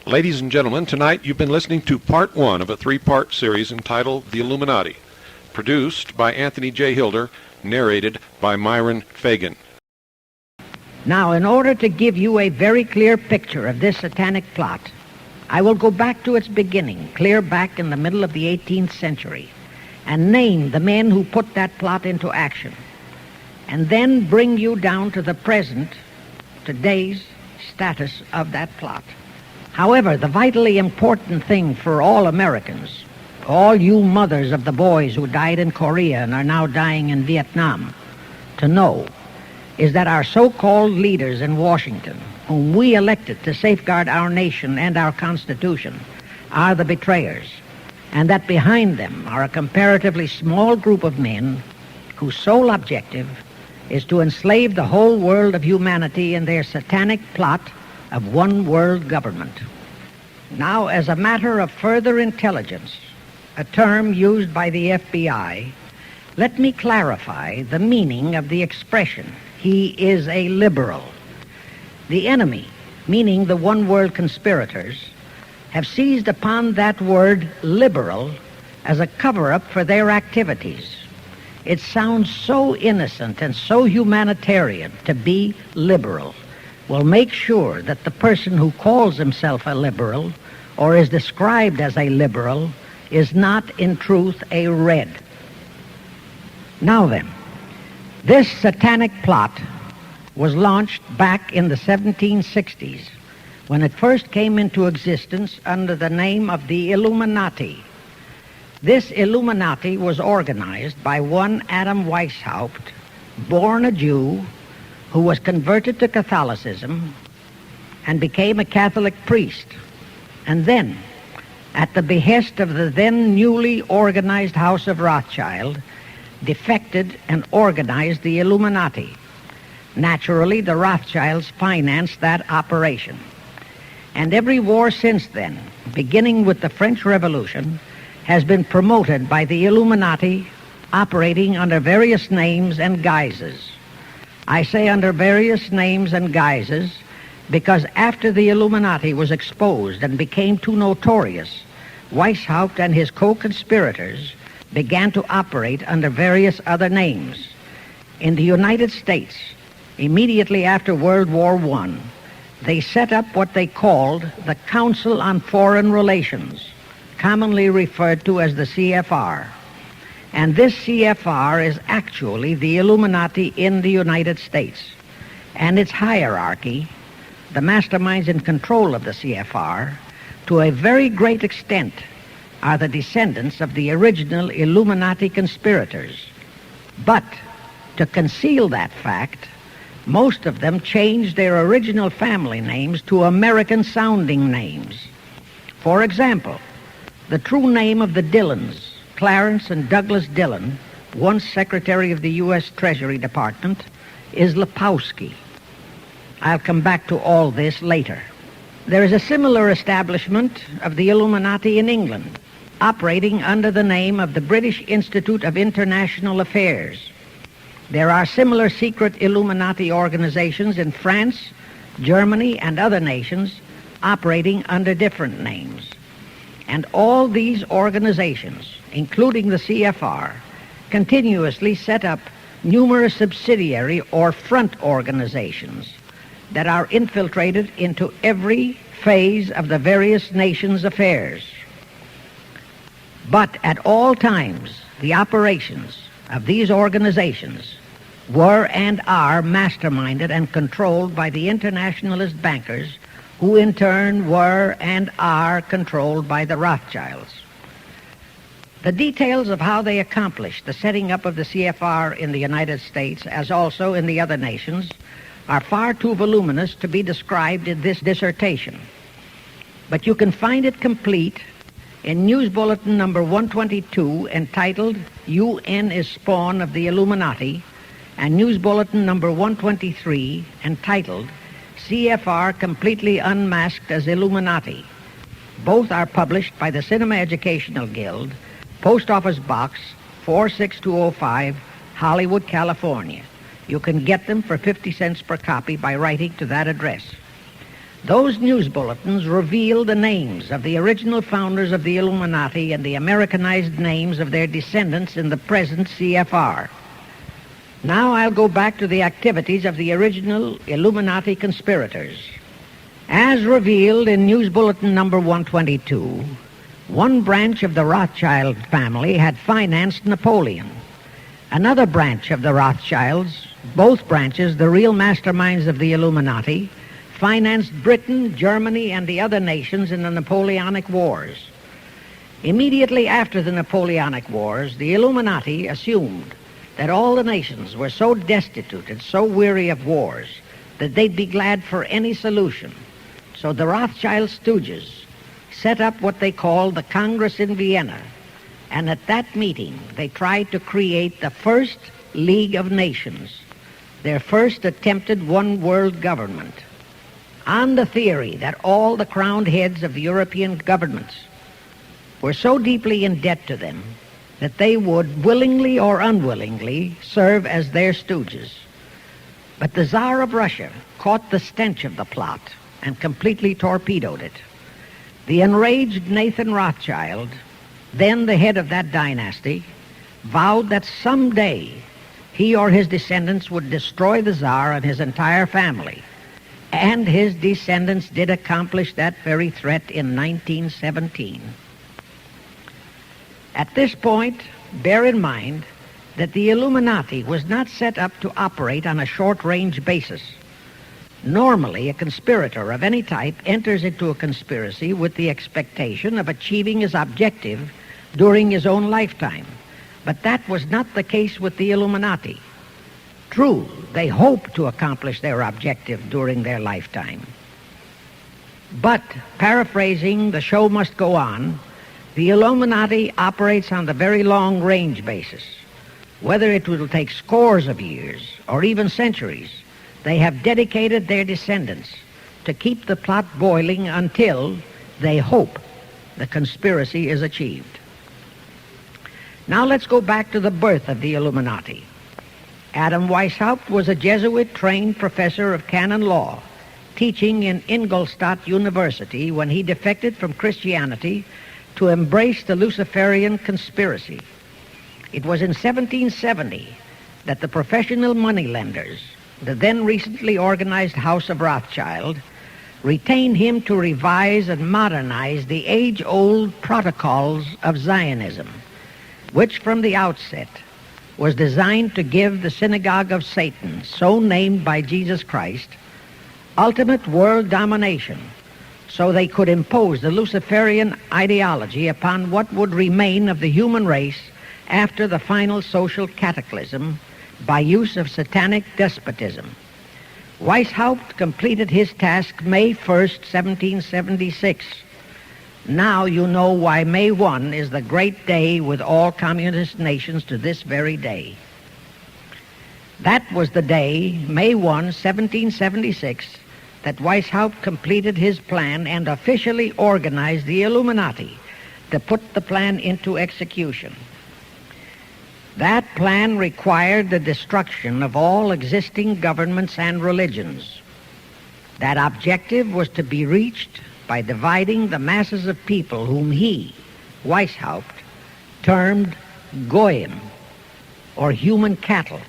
Ladies and gentlemen, tonight you've been listening to part one of a three-part series entitled The Illuminati, produced by Anthony J. Hilder, narrated by Myron Fagan. Now, in order to give you a very clear picture of this satanic plot, I will go back to its beginning, clear back in the middle of the 18th century, and name the men who put that plot into action, and then bring you down to the present, today's status of that plot. However, the vitally important thing for all Americans, all you mothers of the boys who died in Korea and are now dying in Vietnam, to know is that our so-called leaders in Washington, whom we elected to safeguard our nation and our Constitution, are the betrayers, and that behind them are a comparatively small group of men whose sole objective is to enslave the whole world of humanity in their satanic plot of one world government. Now, as a matter of further intelligence, a term used by the FBI, let me clarify the meaning of the expression, "he is a liberal." The enemy, meaning the one world conspirators, have seized upon that word liberal as a cover-up for their activities. It sounds so innocent and so humanitarian to be liberal. Will make sure that the person who calls himself a liberal or is described as a liberal is not in truth a red. Now then, this satanic plot was launched back in the 1760s when it first came into existence under the name of the Illuminati. This Illuminati was organized by one Adam Weishaupt, born a Jew, who was converted to Catholicism and became a Catholic priest, and then, at the behest of the then newly organized House of Rothschild, defected and organized the Illuminati. Naturally, the Rothschilds financed that operation. And every war since then, beginning with the French Revolution, has been promoted by the Illuminati operating under various names and guises. I say under various names and guises because after the Illuminati was exposed and became too notorious, Weishaupt and his co-conspirators began to operate under various other names. In the United States, immediately after World War I, they set up what they called the Council on Foreign Relations, commonly referred to as the CFR. And this CFR is actually the Illuminati in the United States. And its hierarchy, the masterminds in control of the CFR, to a very great extent are the descendants of the original Illuminati conspirators. But to conceal that fact, most of them changed their original family names to American-sounding names. For example, the true name of the Dillons, Clarence and Douglas Dillon, once Secretary of the U.S. Treasury Department, is Lepowski. I'll come back to all this later. There is a similar establishment of the Illuminati in England, operating under the name of the British Institute of International Affairs. There are similar secret Illuminati organizations in France, Germany, and other nations operating under different names. And all these organizations, including the CFR, continuously set up numerous subsidiary or front organizations that are infiltrated into every phase of the various nations' affairs. But at all times, the operations of these organizations were and are masterminded and controlled by the internationalist bankers, who in turn were and are controlled by the Rothschilds. The details of how they accomplished the setting up of the CFR in the United States, as also in the other nations, are far too voluminous to be described in this dissertation. But you can find it complete in News Bulletin number 122, entitled UN is Spawn of the Illuminati, and News Bulletin number 123, entitled CFR Completely Unmasked as Illuminati. Both are published by the Cinema Educational Guild, Post Office Box 46205, Hollywood, California. You can get them for 50 cents per copy by writing to that address. Those news bulletins revealed the names of the original founders of the Illuminati and the Americanized names of their descendants in the present CFR. Now I'll go back to the activities of the original Illuminati conspirators. As revealed in News Bulletin number 122, one branch of the Rothschild family had financed Napoleon. Another branch of the Rothschilds, both branches the real masterminds of the Illuminati, financed Britain, Germany, and the other nations in the Napoleonic Wars. Immediately after the Napoleonic Wars, the Illuminati assumed that all the nations were so destitute and so weary of wars that they'd be glad for any solution. So the Rothschild stooges set up what they called the Congress in Vienna, and at that meeting they tried to create the first League of Nations, their first attempted one world government, on the theory that all the crowned heads of the European governments were so deeply in debt to them that they would, willingly or unwillingly, serve as their stooges. But the Tsar of Russia caught the stench of the plot and completely torpedoed it. The enraged Nathan Rothschild, then the head of that dynasty, vowed that someday he or his descendants would destroy the Tsar and his entire family. And his descendants did accomplish that very threat in 1917. At this point, bear in mind that the Illuminati was not set up to operate on a short-range basis. Normally, a conspirator of any type enters into a conspiracy with the expectation of achieving his objective during his own lifetime. But that was not the case with the Illuminati. True, they hoped to accomplish their objective during their lifetime. But, paraphrasing The Show Must Go On, the Illuminati operates on the very long-range basis. Whether it will take scores of years or even centuries, they have dedicated their descendants to keep the plot boiling until they hope the conspiracy is achieved. Now let's go back to the birth of the Illuminati. Adam Weishaupt was a Jesuit-trained professor of canon law, teaching in Ingolstadt University when he defected from Christianity to embrace the Luciferian conspiracy. It was in 1770 that the professional moneylenders, the then recently organized House of Rothschild, retained him to revise and modernize the age-old protocols of Zionism, which from the outset was designed to give the synagogue of Satan, so named by Jesus Christ, ultimate world domination, so they could impose the Luciferian ideology upon what would remain of the human race after the final social cataclysm by use of satanic despotism. Weishaupt completed his task May 1st, 1776. Now you know why May 1 is the great day with all communist nations to this very day. That was the day, May 1, 1776, that Weishaupt completed his plan and officially organized the Illuminati to put the plan into execution. That plan required the destruction of all existing governments and religions. That objective was to be reached by dividing the masses of people whom he, Weishaupt, termed Goyim, or human cattle,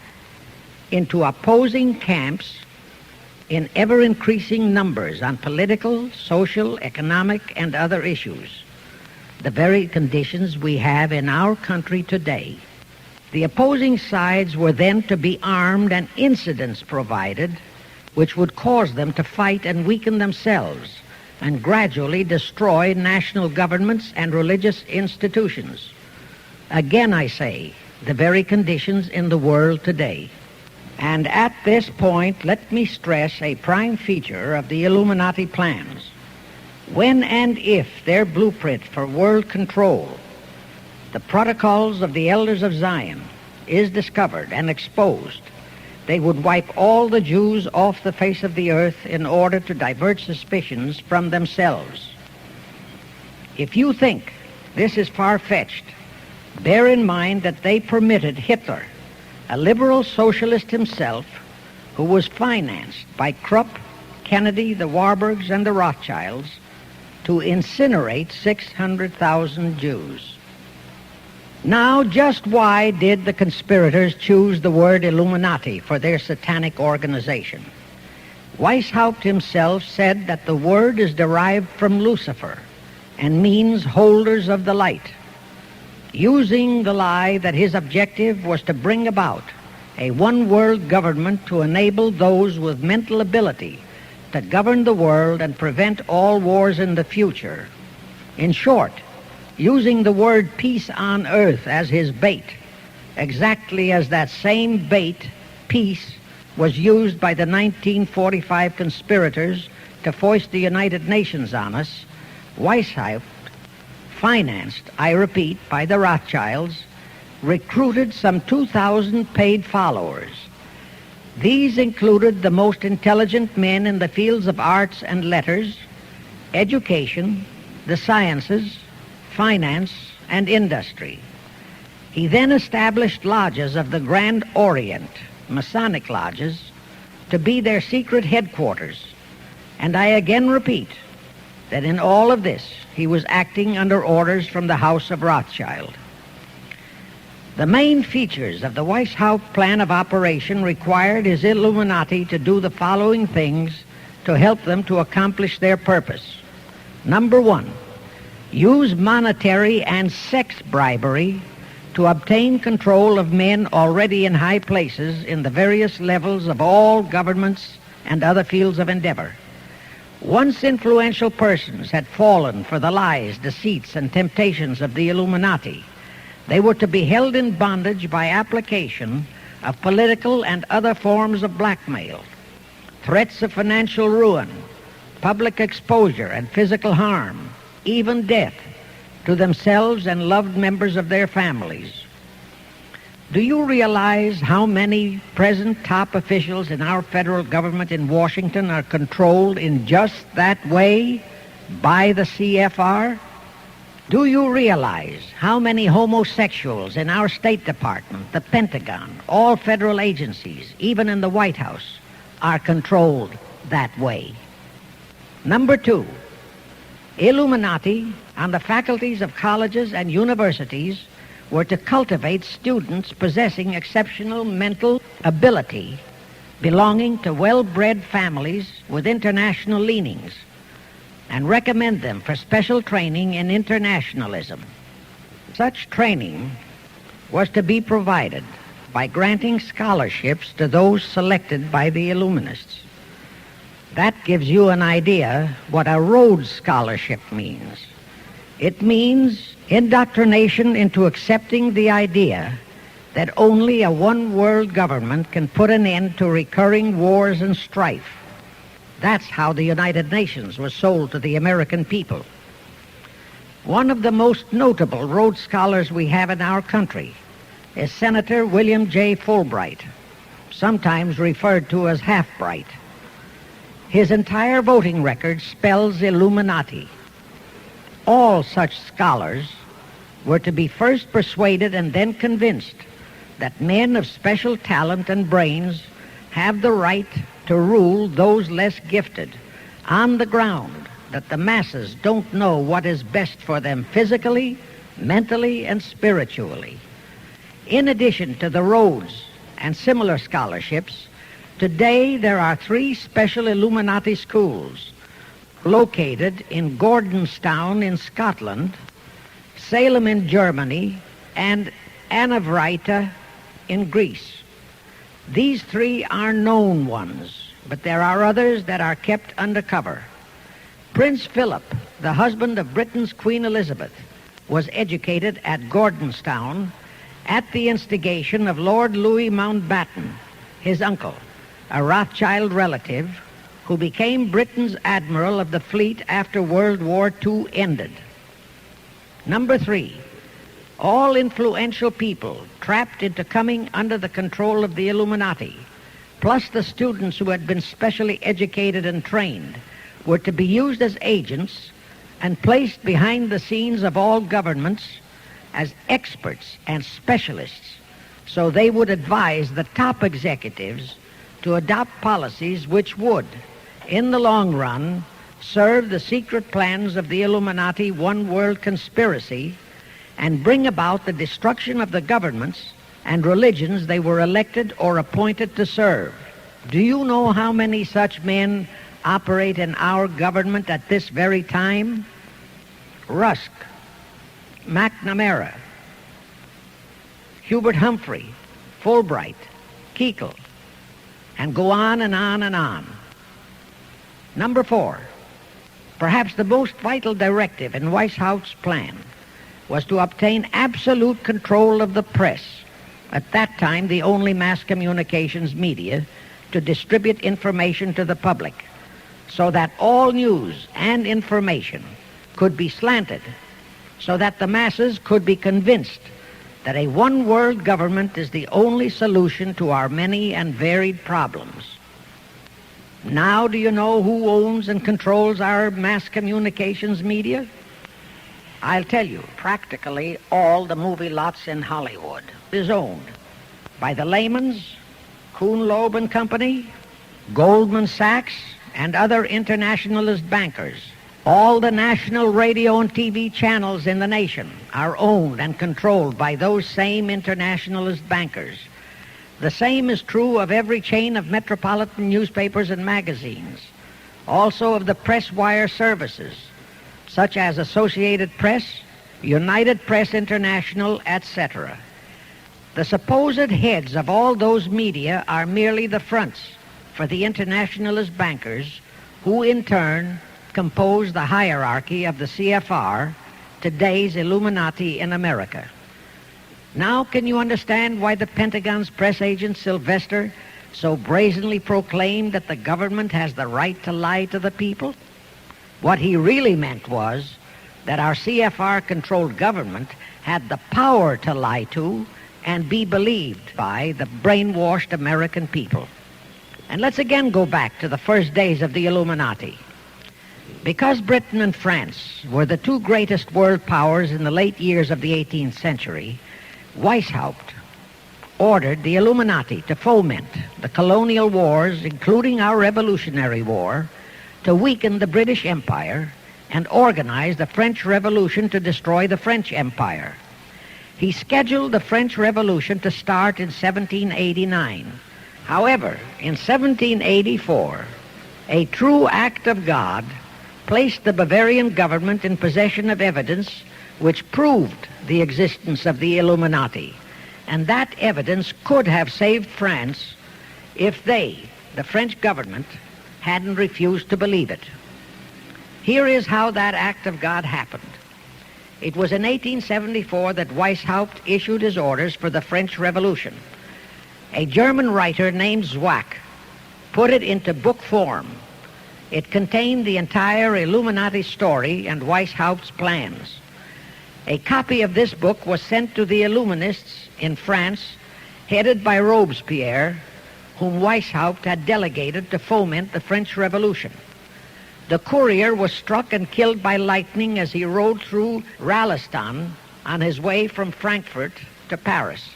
into opposing camps in ever-increasing numbers on political, social, economic, and other issues, the very conditions we have in our country today. The opposing sides were then to be armed and incidents provided which would cause them to fight and weaken themselves and gradually destroy national governments and religious institutions. Again, I say, the very conditions in the world today. And at this point, let me stress a prime feature of the Illuminati plans. When and if their blueprint for world control, the protocols of the elders of Zion, is discovered and exposed, they would wipe all the Jews off the face of the earth in order to divert suspicions from themselves. If you think this is far-fetched, bear in mind that they permitted Hitler, a liberal socialist himself, who was financed by Krupp, Kennedy, the Warburgs, and the Rothschilds to incinerate 600,000 Jews. Now, just why did the conspirators choose the word Illuminati for their satanic organization? Weishaupt himself said that the word is derived from Lucifer and means holders of the light, using the lie that his objective was to bring about a one-world government to enable those with mental ability to govern the world and prevent all wars in the future. In short, using the word peace on earth as his bait, exactly as that same bait, peace, was used by the 1945 conspirators to foist the United Nations on us. Weishaupt, financed, I repeat, by the Rothschilds, recruited some 2,000 paid followers. These included the most intelligent men in the fields of arts and letters, education, the sciences, finance, and industry. He then established lodges of the Grand Orient, Masonic lodges, to be their secret headquarters. And I again repeat that in all of this, he was acting under orders from the House of Rothschild. The main features of the Weishaupt plan of operation required his Illuminati to do the following things to help them to accomplish their purpose. Number one, use monetary and sex bribery to obtain control of men already in high places in the various levels of all governments and other fields of endeavor. Once influential persons had fallen for the lies, deceits, and temptations of the Illuminati, they were to be held in bondage by application of political and other forms of blackmail, threats of financial ruin, public exposure and physical harm, even death, to themselves and loved members of their families. Do you realize how many present top officials in our federal government in Washington are controlled in just that way by the CFR? Do you realize how many homosexuals in our State Department, the Pentagon, all federal agencies, even in the White House, are controlled that way? Number two, Illuminati on the faculties of colleges and universities were to cultivate students possessing exceptional mental ability, belonging to well-bred families with international leanings, and recommend them for special training in internationalism. Such training was to be provided by granting scholarships to those selected by the Illuminists. That gives you an idea what a Rhodes Scholarship means. It means indoctrination into accepting the idea that only a one-world government can put an end to recurring wars and strife. That's how the United Nations was sold to the American people. One of the most notable Rhodes Scholars we have in our country is Senator William J. Fulbright, sometimes referred to as Half-Bright. His entire voting record spells Illuminati. All such scholars were to be first persuaded and then convinced that men of special talent and brains have the right to rule those less gifted on the ground that the masses don't know what is best for them physically, mentally, and spiritually. In addition to the Rhodes and similar scholarships, today there are 3 special Illuminati schools located in Gordonstown in Scotland, Salem in Germany, and Anavrita in Greece. These 3 are known ones, but there are others that are kept undercover. Prince Philip, the husband of Britain's Queen Elizabeth, was educated at Gordonstown at the instigation of Lord Louis Mountbatten, his uncle, a Rothschild relative who became Britain's admiral of the fleet after World War II ended. Number 3, all influential people trapped into coming under the control of the Illuminati, plus the students who had been specially educated and trained, were to be used as agents and placed behind the scenes of all governments as experts and specialists, so they would advise the top executives to adopt policies which would, in the long run, serve the secret plans of the Illuminati one-world conspiracy and bring about the destruction of the governments and religions they were elected or appointed to serve. Do you know how many such men operate in our government at this very time? Rusk, McNamara, Hubert Humphrey, Fulbright, Kuchel, and go on and on and on. Number 4, perhaps the most vital directive in Weishaupt's plan was to obtain absolute control of the press, at that time the only mass communications media, to distribute information to the public, so that all news and information could be slanted, so that the masses could be convinced that a one-world government is the only solution to our many and varied problems. Now do you know who owns and controls our mass communications media? I'll tell you, practically all the movie lots in Hollywood is owned by the Lehmans, Kuhn Loeb and Company, Goldman Sachs, and other internationalist bankers. All the national radio and TV channels in the nation are owned and controlled by those same internationalist bankers. The same is true of every chain of metropolitan newspapers and magazines, also of the press wire services, such as Associated Press, United Press International, etc. The supposed heads of all those media are merely the fronts for the internationalist bankers, who in turn compose the hierarchy of the CFR, today's Illuminati in America. Now can you understand why the Pentagon's press agent Sylvester so brazenly proclaimed that the government has the right to lie to the people? What he really meant was that our CFR-controlled government had the power to lie to and be believed by the brainwashed American people. And let's again go back to the first days of the Illuminati. Because Britain and France were the two greatest world powers in the late years of the 18th century, Weishaupt ordered the Illuminati to foment the colonial wars, including our Revolutionary War, to weaken the British Empire and organize the French Revolution to destroy the French Empire. He scheduled the French Revolution to start in 1789. However, in 1784, a true act of God placed the Bavarian government in possession of evidence which proved the existence of the Illuminati, and that evidence could have saved France if they, the French government, hadn't refused to believe it. Here is how that act of God happened. It was in 1874 that Weishaupt issued his orders for the French Revolution. A German writer named Zwack put it into book form. It contained the entire Illuminati story and Weishaupt's plans. A copy of this book was sent to the Illuminists in France, headed by Robespierre, whom Weishaupt had delegated to foment the French Revolution. The courier was struck and killed by lightning as he rode through Ralston on his way from Frankfurt to Paris.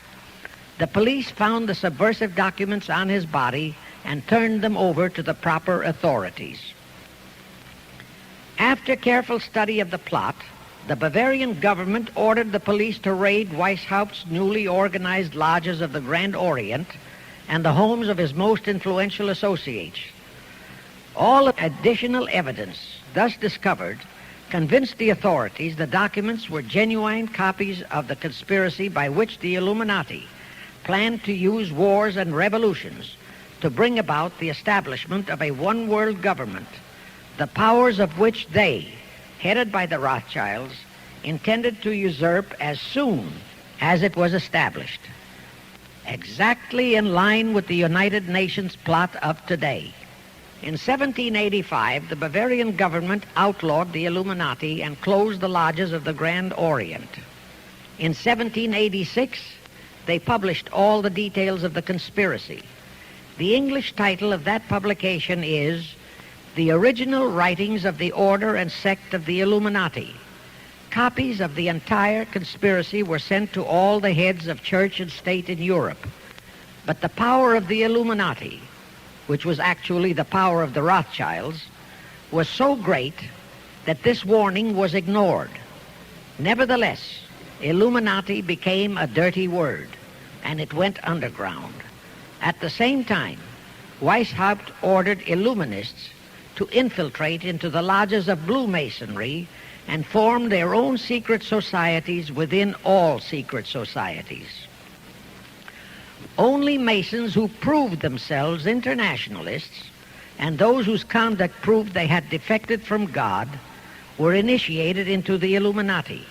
The police found the subversive documents on his body and turned them over to the proper authorities. After careful study of the plot, the Bavarian government ordered the police to raid Weishaupt's newly organized lodges of the Grand Orient and the homes of his most influential associates. All additional evidence thus discovered convinced the authorities the documents were genuine copies of the conspiracy by which the Illuminati planned to use wars and revolutions to bring about the establishment of a one-world government, the powers of which they, headed by the Rothschilds, intended to usurp as soon as it was established, exactly in line with the United Nations plot of today. In 1785, the Bavarian government outlawed the Illuminati and closed the lodges of the Grand Orient. In 1786, they published all the details of the conspiracy. The English title of that publication is The Original Writings of the Order and Sect of the Illuminati. Copies of the entire conspiracy were sent to all the heads of church and state in Europe. But the power of the Illuminati which was actually the power of the Rothschilds, was so great that this warning was ignored. Nevertheless, Illuminati became a dirty word, and it went underground. At the same time, Weishaupt ordered Illuminists to infiltrate into the lodges of Blue Masonry and form their own secret societies within all secret societies. Only Masons who proved themselves internationalists and those whose conduct proved they had defected from God were initiated into the Illuminati.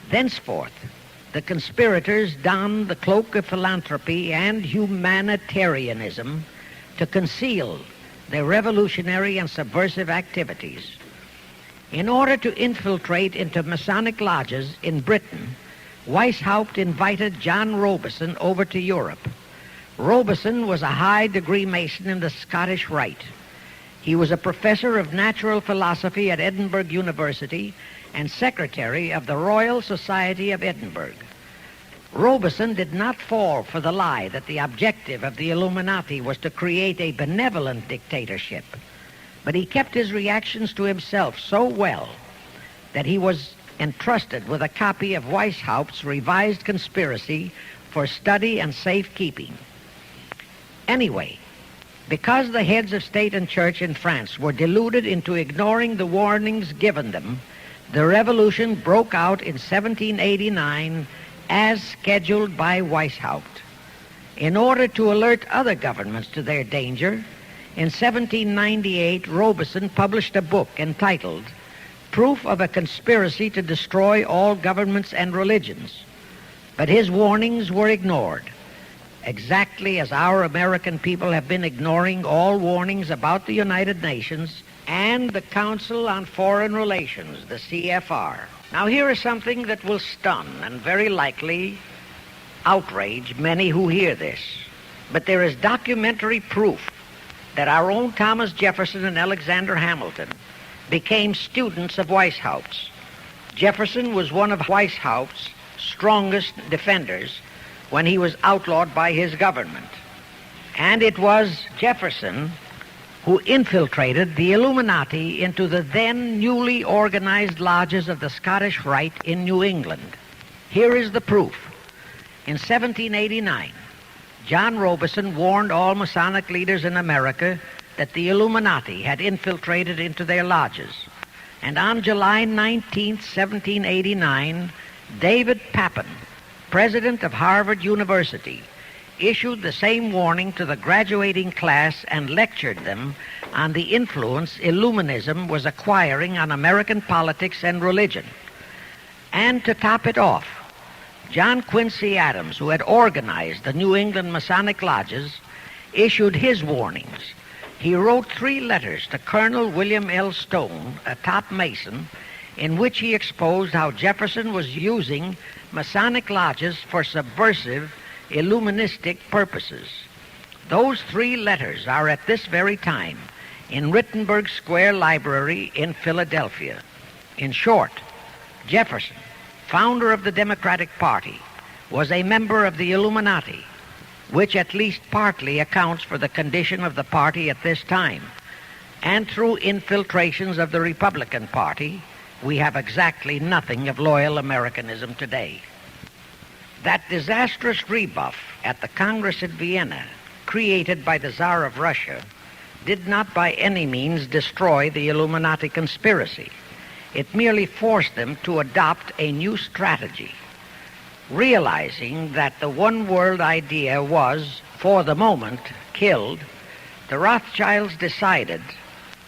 Thenceforth, the conspirators donned the cloak of philanthropy and humanitarianism to conceal their revolutionary and subversive activities. In order to infiltrate into Masonic lodges in Britain, Weishaupt invited John Robison over to Europe. Robison was a high-degree Mason in the Scottish Rite. He was a professor of natural philosophy at Edinburgh University and secretary of the Royal Society of Edinburgh. Robison did not fall for the lie that the objective of the Illuminati was to create a benevolent dictatorship, but he kept his reactions to himself so well that he was entrusted with a copy of Weishaupt's revised conspiracy for study and safekeeping. Anyway, because the heads of state and church in France were deluded into ignoring the warnings given them, the revolution broke out in 1789 as scheduled by Weishaupt. In order to alert other governments to their danger, in 1798 Robison published a book entitled Proof of a Conspiracy to Destroy All Governments and Religions. But his warnings were ignored, exactly as our American people have been ignoring all warnings about the United Nations and the Council on Foreign Relations, the CFR. Now here is something that will stun and very likely outrage many who hear this. But there is documentary proof that our own Thomas Jefferson and Alexander Hamilton became students of Weishaupt's. Jefferson was one of Weishaupt's strongest defenders when he was outlawed by his government. And it was Jefferson who infiltrated the Illuminati into the then newly organized lodges of the Scottish Rite in New England. Here is the proof. In 1789, John Robison warned all Masonic leaders in America that the Illuminati had infiltrated into their lodges. And on July 19, 1789, David Papin, president of Harvard University, issued the same warning to the graduating class and lectured them on the influence Illuminism was acquiring on American politics and religion. And to top it off, John Quincy Adams, who had organized the New England Masonic lodges, issued his warnings. He wrote 3 letters to Colonel William L. Stone, a top Mason, in which he exposed how Jefferson was using Masonic lodges for subversive, Illuministic purposes. Those 3 letters are at this very time in Rittenberg Square Library in Philadelphia. In short, Jefferson, founder of the Democratic Party, was a member of the Illuminati, which at least partly accounts for the condition of the party at this time. And through infiltrations of the Republican Party, we have exactly nothing of loyal Americanism today. That disastrous rebuff at the Congress at Vienna, created by the Tsar of Russia, did not by any means destroy the Illuminati conspiracy. It merely forced them to adopt a new strategy. Realizing that the one world idea was, for the moment, killed, the Rothschilds decided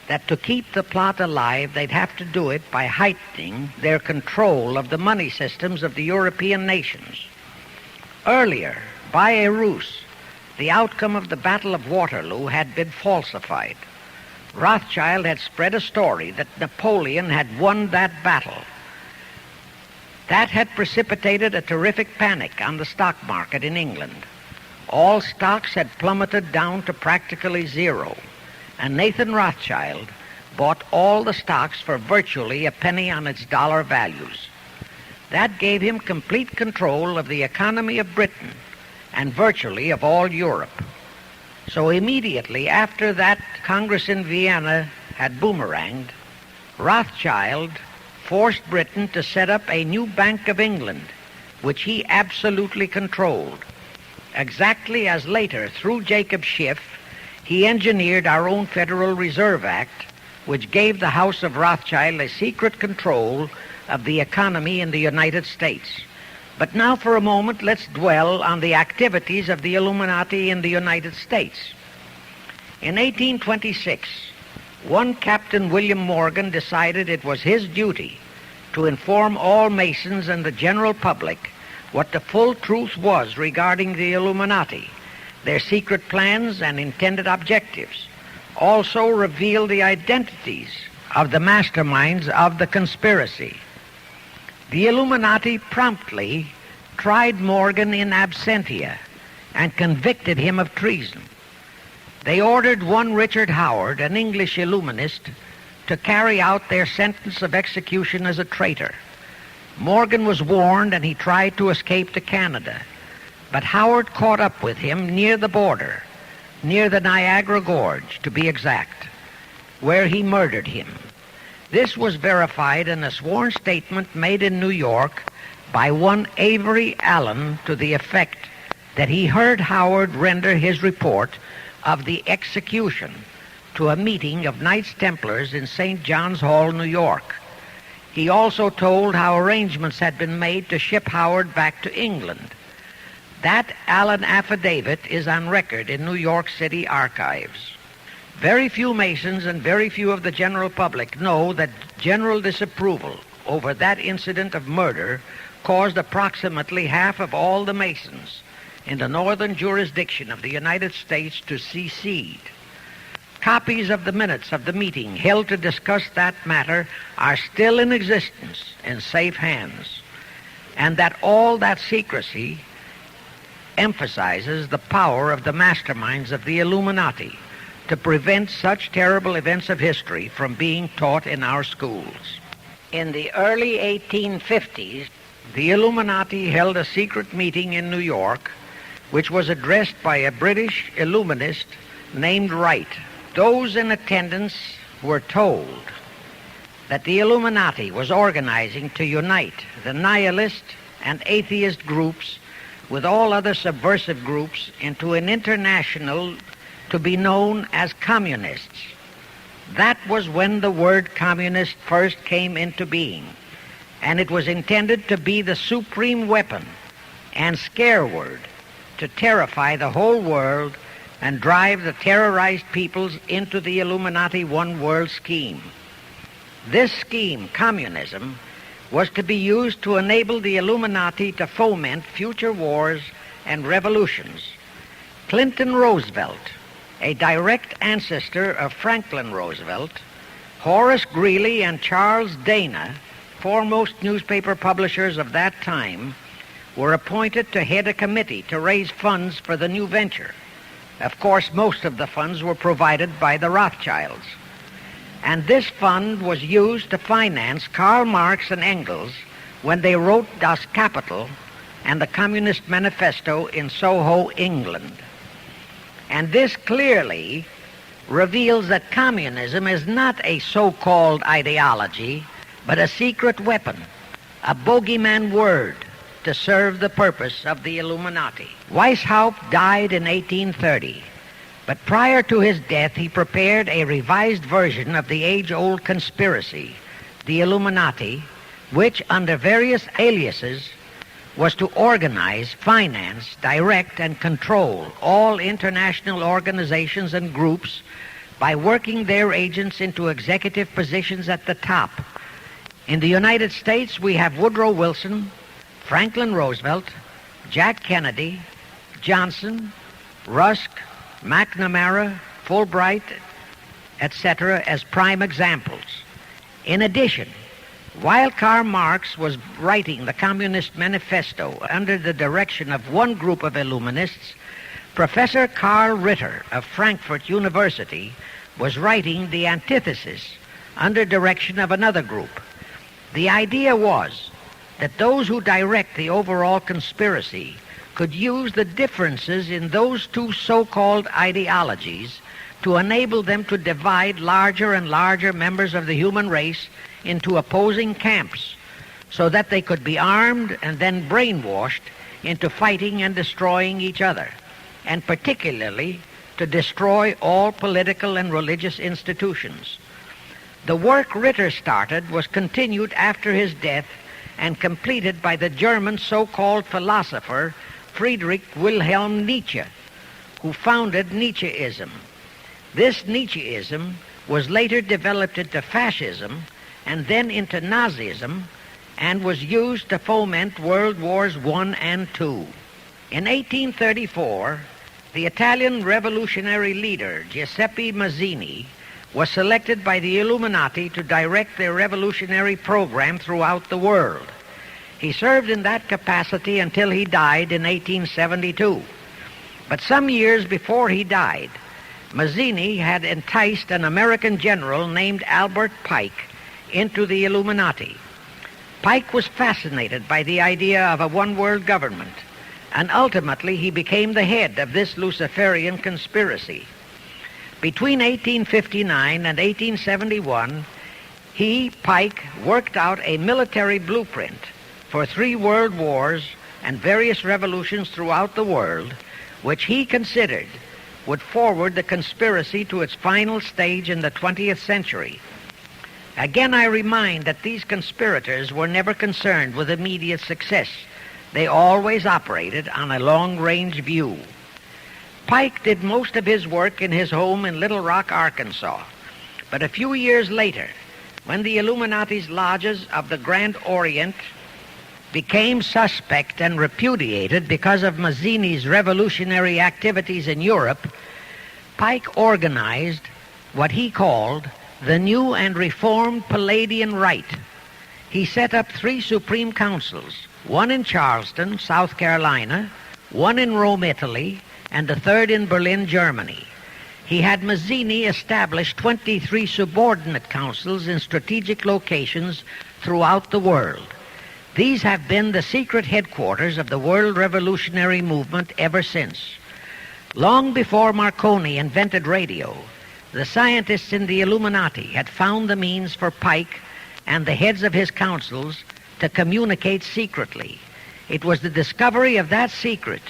that to keep the plot alive, they'd have to do it by heightening their control of the money systems of the European nations. Earlier, by a ruse, the outcome of the Battle of Waterloo had been falsified. Rothschild had spread a story that Napoleon had won that battle. That had precipitated a terrific panic on the stock market in England. All stocks had plummeted down to practically zero, and Nathan Rothschild bought all the stocks for virtually a penny on its dollar values. That gave him complete control of the economy of Britain and virtually of all Europe. So immediately after that Congress in Vienna had boomeranged, Rothschild forced Britain to set up a new Bank of England, which he absolutely controlled. Exactly as later, through Jacob Schiff, he engineered our own Federal Reserve Act, which gave the House of Rothschild a secret control of the economy in the United States. But now for a moment, let's dwell on the activities of the Illuminati in the United States. In 1826, one Captain William Morgan decided it was his duty to inform all Masons and the general public what the full truth was regarding the Illuminati, their secret plans and intended objectives. Also reveal the identities of the masterminds of the conspiracy. The Illuminati promptly tried Morgan in absentia and convicted him of treason. They ordered one Richard Howard, an English Illuminist, to carry out their sentence of execution as a traitor. Morgan was warned and he tried to escape to Canada, but Howard caught up with him near the border, near the Niagara Gorge, to be exact, where he murdered him. This was verified in a sworn statement made in New York by one Avery Allen to the effect that he heard Howard render his report of the execution to a meeting of Knights Templars in St. John's Hall, New York. He also told how arrangements had been made to ship Howard back to England. That Allen affidavit is on record in New York City archives. Very few Masons and very few of the general public know that general disapproval over that incident of murder caused approximately half of all the Masons in the northern jurisdiction of the United States to secede. Copies of the minutes of the meeting held to discuss that matter are still in existence in safe hands, and that all that secrecy emphasizes the power of the masterminds of the Illuminati to prevent such terrible events of history from being taught in our schools. In the early 1850s, the Illuminati held a secret meeting in New York, which was addressed by a British Illuminist named Wright. Those in attendance were told that the Illuminati was organizing to unite the nihilist and atheist groups with all other subversive groups into an international to be known as communists. That was when the word communist first came into being, and it was intended to be the supreme weapon and scare word to terrify the whole world and drive the terrorized peoples into the Illuminati one world scheme. This scheme, communism, was to be used to enable the Illuminati to foment future wars and revolutions. Clinton Roosevelt, a direct ancestor of Franklin Roosevelt, Horace Greeley and Charles Dana, foremost newspaper publishers of that time, were appointed to head a committee to raise funds for the new venture. Of course, most of the funds were provided by the Rothschilds. And this fund was used to finance Karl Marx and Engels when they wrote Das Kapital and the Communist Manifesto in Soho, England. And this clearly reveals that communism is not a so-called ideology, but a secret weapon, a bogeyman word to serve the purpose of the Illuminati. Weishaupt died in 1830, but prior to his death he prepared a revised version of the age-old conspiracy, the Illuminati, which under various aliases was to organize, finance, direct, and control all international organizations and groups by working their agents into executive positions at the top. In the United States, we have Woodrow Wilson, Franklin Roosevelt, Jack Kennedy, Johnson, Rusk, McNamara, Fulbright, etc. as prime examples. In addition, while Karl Marx was writing the Communist Manifesto under the direction of one group of Illuminists, Professor Karl Ritter of Frankfurt University was writing the antithesis under direction of another group. The idea was that those who direct the overall conspiracy could use the differences in those two so-called ideologies to enable them to divide larger and larger members of the human race into opposing camps so that they could be armed and then brainwashed into fighting and destroying each other, and particularly to destroy all political and religious institutions. The work Ritter started was continued after his death and completed by the German so-called philosopher Friedrich Wilhelm Nietzsche, who founded Nietzscheism. This Nietzscheism was later developed into fascism and then into Nazism, and was used to foment World Wars I and II. In 1834, the Italian revolutionary leader Giuseppe Mazzini was selected by the Illuminati to direct their revolutionary program throughout the world. He served in that capacity until he died in 1872. But some years before he died, Mazzini had enticed an American general named Albert Pike into the Illuminati. Pike was fascinated by the idea of a one-world government, and ultimately he became the head of this Luciferian conspiracy. Between 1859 and 1871, Pike, worked out a military blueprint for 3 world wars and various revolutions throughout the world, which he considered would forward the conspiracy to its final stage in the 20th century. Again, I remind that these conspirators were never concerned with immediate success. They always operated on a long-range view. Pike did most of his work in his home in Little Rock, Arkansas. But a few years later, when the Illuminati's lodges of the Grand Orient became suspect and repudiated because of Mazzini's revolutionary activities in Europe, Pike organized what he called the New and Reformed Palladian Rite. He set up 3 supreme councils, one in Charleston, South Carolina, one in Rome, Italy, and the third in Berlin, Germany. He had Mazzini establish 23 subordinate councils in strategic locations throughout the world. These have been the secret headquarters of the world revolutionary movement ever since. Long before Marconi invented radio, the scientists in the Illuminati had found the means for Pike and the heads of his councils to communicate secretly. It was the discovery of that secret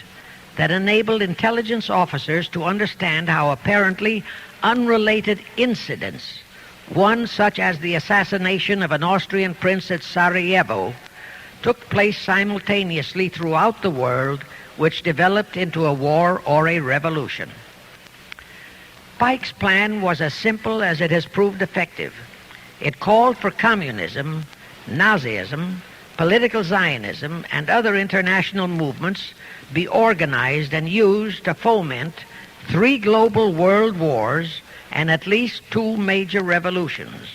that enabled intelligence officers to understand how apparently unrelated incidents, one such as the assassination of an Austrian prince at Sarajevo, took place simultaneously throughout the world, which developed into a war or a revolution. Pike's plan was as simple as it has proved effective. It called for communism, Nazism, political Zionism, and other international movements be organized and used to foment 3 global world wars and at least 2 major revolutions.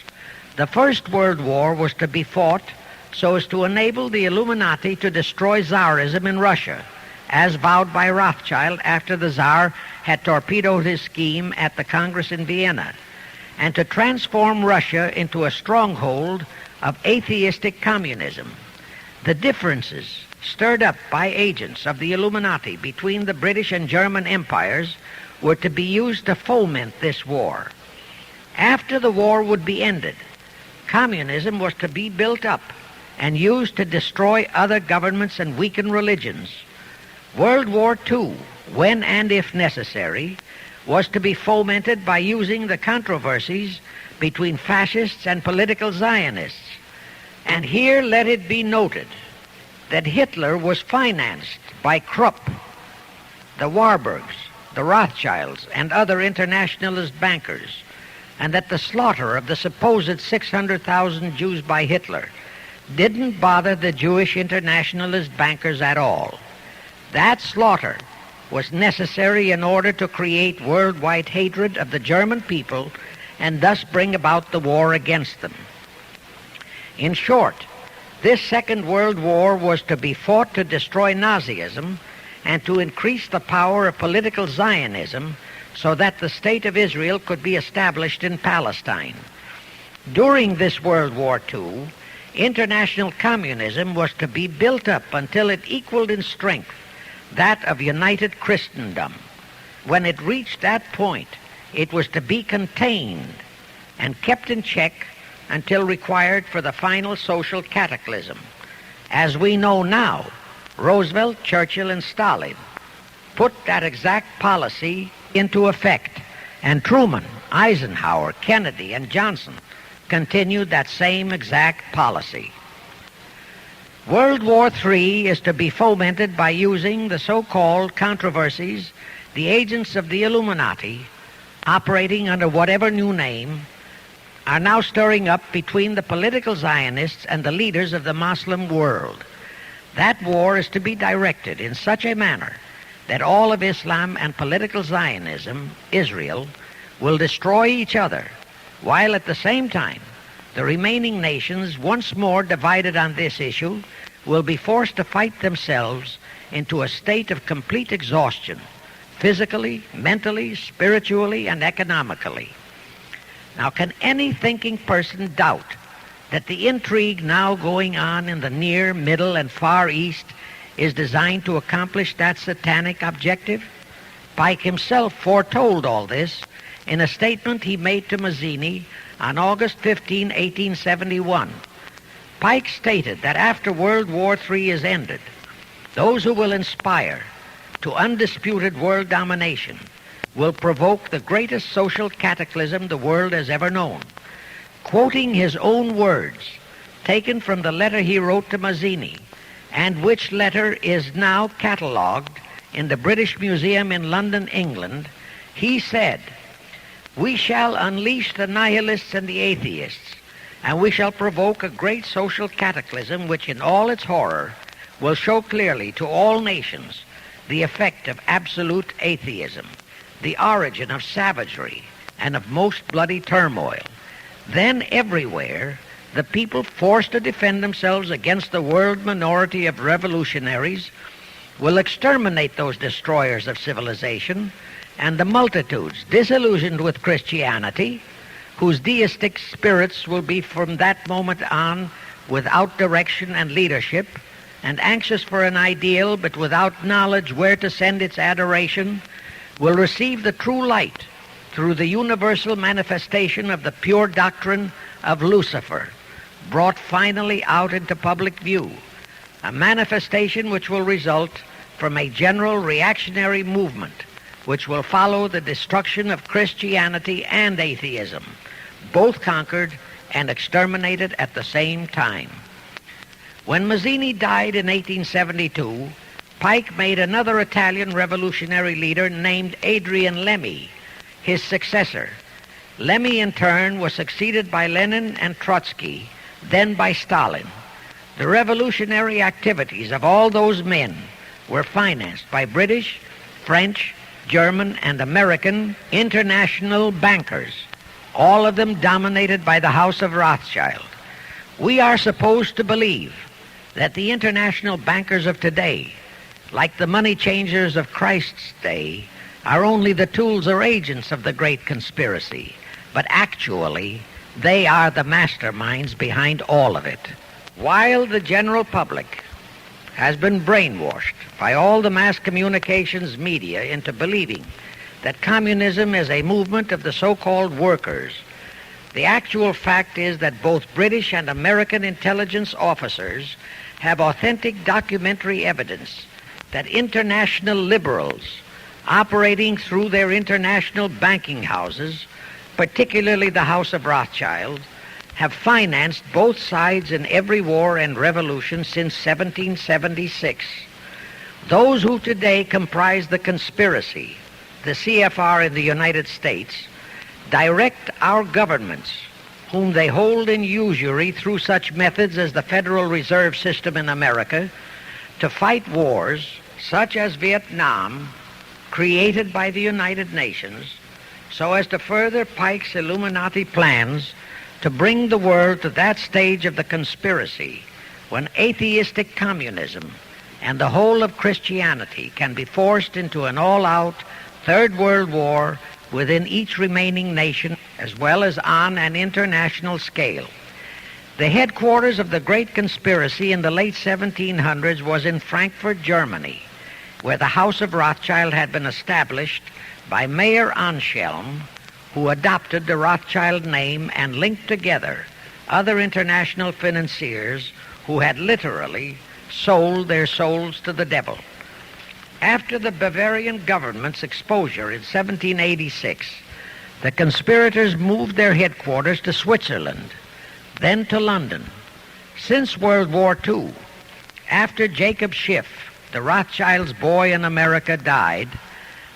The First World War was to be fought so as to enable the Illuminati to destroy Tsarism in Russia, as vowed by Rothschild after the Tsar had torpedoed his scheme at the Congress in Vienna, and to transform Russia into a stronghold of atheistic communism. The differences stirred up by agents of the Illuminati between the British and German empires were to be used to foment this war. After the war would be ended, communism was to be built up and used to destroy other governments and weaken religions. World War II, when and if necessary, was to be fomented by using the controversies between fascists and political Zionists. And here let it be noted that Hitler was financed by Krupp, the Warburgs, the Rothschilds, and other internationalist bankers, and that the slaughter of the supposed 600,000 Jews by Hitler didn't bother the Jewish internationalist bankers at all. That slaughter was necessary in order to create worldwide hatred of the German people and thus bring about the war against them. In short, this Second World War was to be fought to destroy Nazism and to increase the power of political Zionism so that the State of Israel could be established in Palestine. During this World War II, international communism was to be built up until it equaled in strength that of united Christendom. When it reached that point, it was to be contained and kept in check until required for the final social cataclysm. As we know now, Roosevelt, Churchill, and Stalin put that exact policy into effect, and Truman, Eisenhower, Kennedy, and Johnson continued that same exact policy. World War III is to be fomented by using the so-called controversies the agents of the Illuminati, operating under whatever new name, are now stirring up between the political Zionists and the leaders of the Muslim world. That war is to be directed in such a manner that all of Islam and political Zionism, Israel, will destroy each other, while at the same time the remaining nations, once more divided on this issue, will be forced to fight themselves into a state of complete exhaustion, physically, mentally, spiritually, and economically. Now, can any thinking person doubt that the intrigue now going on in the Near, Middle, and Far East is designed to accomplish that satanic objective? Pike himself foretold all this in a statement he made to Mazzini on August 15, 1871. Pike stated that after World War III is ended, those who will inspire to undisputed world domination will provoke the greatest social cataclysm the world has ever known. Quoting his own words, taken from the letter he wrote to Mazzini, and which letter is now catalogued in the British Museum in London, England, he said, "We shall unleash the nihilists and the atheists, and we shall provoke a great social cataclysm which in all its horror will show clearly to all nations the effect of absolute atheism, the origin of savagery and of most bloody turmoil. Then everywhere the people forced to defend themselves against the world minority of revolutionaries will exterminate those destroyers of civilization, and the multitudes disillusioned with Christianity, whose deistic spirits will be from that moment on without direction and leadership, and anxious for an ideal but without knowledge where to send its adoration, will receive the true light through the universal manifestation of the pure doctrine of Lucifer, brought finally out into public view, a manifestation which will result from a general reactionary movement which will follow the destruction of Christianity and atheism, both conquered and exterminated at the same time." When Mazzini died in 1872, Pike made another Italian revolutionary leader named Adrian Lemmy his successor. Lemmy, in turn, was succeeded by Lenin and Trotsky, then by Stalin. The revolutionary activities of all those men were financed by British, French, German, and American international bankers, all of them dominated by the House of Rothschild. We are supposed to believe that the international bankers of today, like the money changers of Christ's day, are only the tools or agents of the great conspiracy, but actually they are the masterminds behind all of it. While the general public has been brainwashed by all the mass communications media into believing that communism is a movement of the so-called workers, the actual fact is that both British and American intelligence officers have authentic documentary evidence that international liberals operating through their international banking houses, particularly the House of Rothschild, have financed both sides in every war and revolution since 1776. Those who today comprise the conspiracy, the CFR in the United States, direct our governments, whom they hold in usury through such methods as the Federal Reserve System in America, to fight wars such as Vietnam, created by the United Nations, so as to further Pike's Illuminati plans to bring the world to that stage of the conspiracy when atheistic communism and the whole of Christianity can be forced into an all-out Third World War within each remaining nation, as well as on an international scale. The headquarters of the great conspiracy in the late 1700s was in Frankfurt, Germany, where the House of Rothschild had been established by Mayer Anschelm, who adopted the Rothschild name and linked together other international financiers who had literally sold their souls to the devil. After the Bavarian government's exposure in 1786, the conspirators moved their headquarters to Switzerland, then to London. Since World War II, after Jacob Schiff, the Rothschilds' boy in America, died,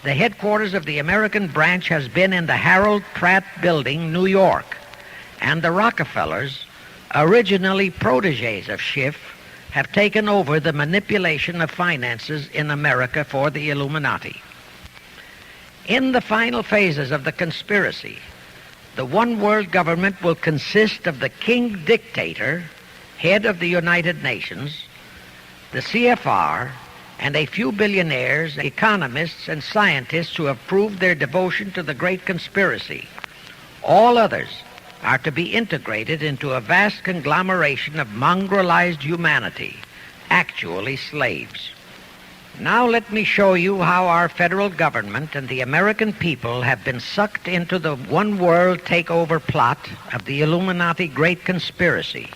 the headquarters of the American branch has been in the Harold Pratt Building, New York, and the Rockefellers, originally protégés of Schiff, have taken over the manipulation of finances in America for the Illuminati. In the final phases of the conspiracy, the one world government will consist of the king dictator, head of the United Nations, the CFR, and a few billionaires, economists, and scientists who have proved their devotion to the great conspiracy. All others are to be integrated into a vast conglomeration of mongrelized humanity, actually slaves. Now let me show you how our federal government and the American people have been sucked into the one world takeover plot of the Illuminati great conspiracy.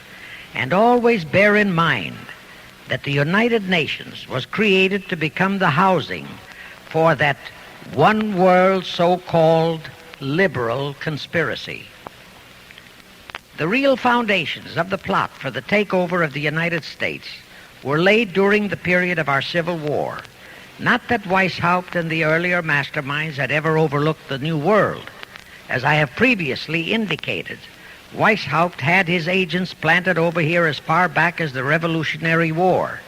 And always bear in mind that the United Nations was created to become the housing for that one world so-called liberal conspiracy. The real foundations of the plot for the takeover of the United States were laid during the period of our Civil War. Not that Weishaupt and the earlier masterminds had ever overlooked the New World. As I have previously indicated, Weishaupt had his agents planted over here as far back as the Revolutionary War.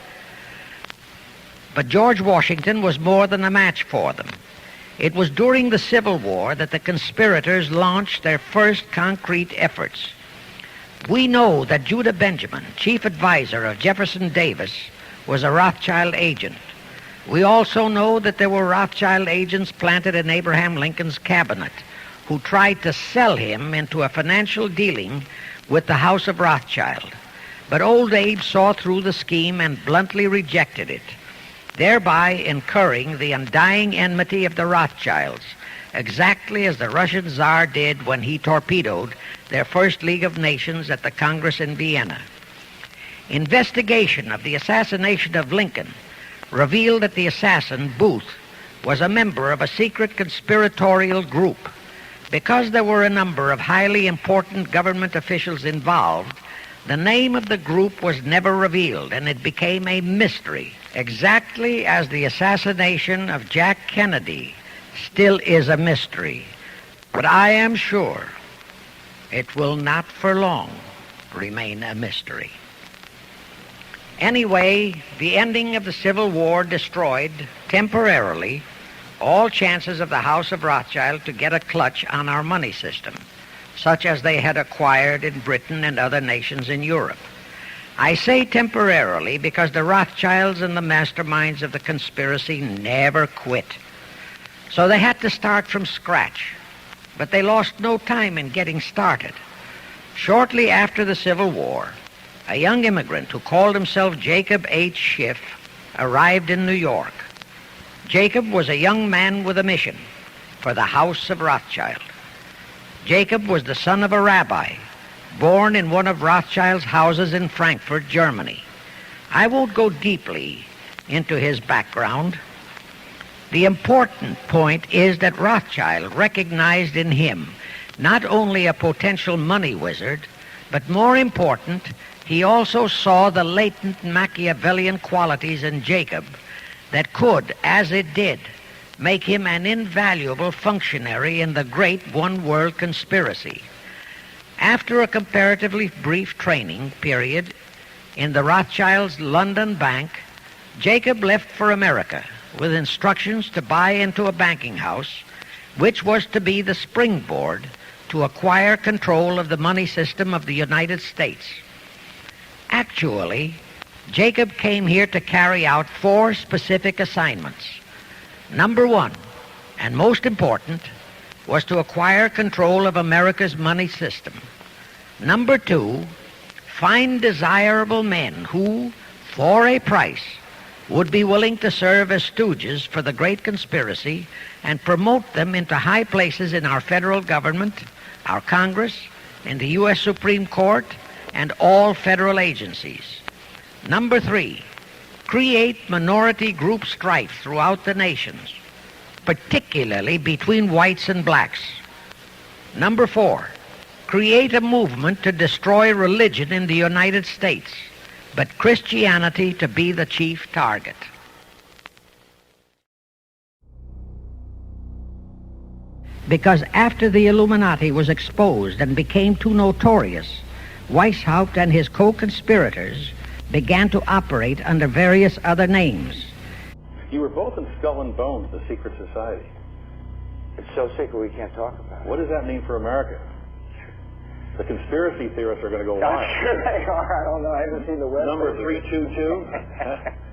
But George Washington was more than a match for them. It was during the Civil War that the conspirators launched their first concrete efforts. We know that Judah Benjamin, chief advisor of Jefferson Davis, was a Rothschild agent. We also know that there were Rothschild agents planted in Abraham Lincoln's cabinet who tried to sell him into a financial dealing with the House of Rothschild. But old Abe saw through the scheme and bluntly rejected it, thereby incurring the undying enmity of the Rothschilds, exactly as the Russian Tsar did when he torpedoed their first League of Nations at the Congress in Vienna. Investigation of the assassination of Lincoln revealed that the assassin, Booth, was a member of a secret conspiratorial group. Because there were a number of highly important government officials involved, the name of the group was never revealed, and it became a mystery, exactly as the assassination of Jack Kennedy still is a mystery. But I am sure it will not for long remain a mystery. Anyway, the ending of the Civil War destroyed, temporarily, all chances of the House of Rothschild to get a clutch on our money system, such as they had acquired in Britain and other nations in Europe. I say temporarily because the Rothschilds and the masterminds of the conspiracy never quit. So they had to start from scratch, but they lost no time in getting started. Shortly after the Civil War, a young immigrant who called himself Jacob H. Schiff arrived in New York. Jacob was a young man with a mission for the House of Rothschild. Jacob was the son of a rabbi, born in one of Rothschild's houses in Frankfurt, Germany. I won't go deeply into his background. The important point is that Rothschild recognized in him not only a potential money wizard, but more important, he also saw the latent Machiavellian qualities in Jacob that could, as it did, make him an invaluable functionary in the great one-world conspiracy. After a comparatively brief training period in the Rothschilds' London bank, Jacob left for America with instructions to buy into a banking house, which was to be the springboard to acquire control of the money system of the United States. Actually, Jacob came here to carry out 4 specific assignments. Number 1, and most important, was to acquire control of America's money system. Number 2, find desirable men who, for a price, would be willing to serve as stooges for the great conspiracy and promote them into high places in our federal government, our Congress, in the U.S. Supreme Court, and all federal agencies. Number 3, create minority group strife throughout the nations, particularly between whites and blacks. Number 4, create a movement to destroy religion in the United States, but Christianity to be the chief target. Because after the Illuminati was exposed and became too notorious, Weishaupt and his co-conspirators began to operate under various other names. You were both in Skull and Bones, the secret society. It's so secret we can't talk about it. What does that mean for America? The conspiracy theorists are going to go wild. I'm sure they are. I don't know. I haven't seen the website. Number 322.